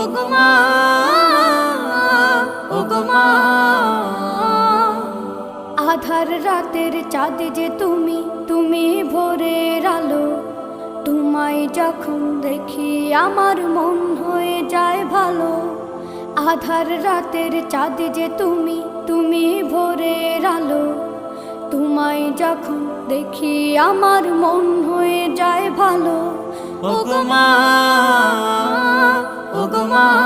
ওগো মা, ওগো মা। আধার রাতের চাঁদ যে তুমি, তুমি ভোরের আলো। তোমায় যখন দেখি আমার মন হয়ে যায় ভালো। আধার রাতের চাঁদ যে তুমি, তুমি ভোরের আলো। তোমায় যখন দেখি আমার মন হয়ে যায় ভালো। ওগো মা, ওগো মা।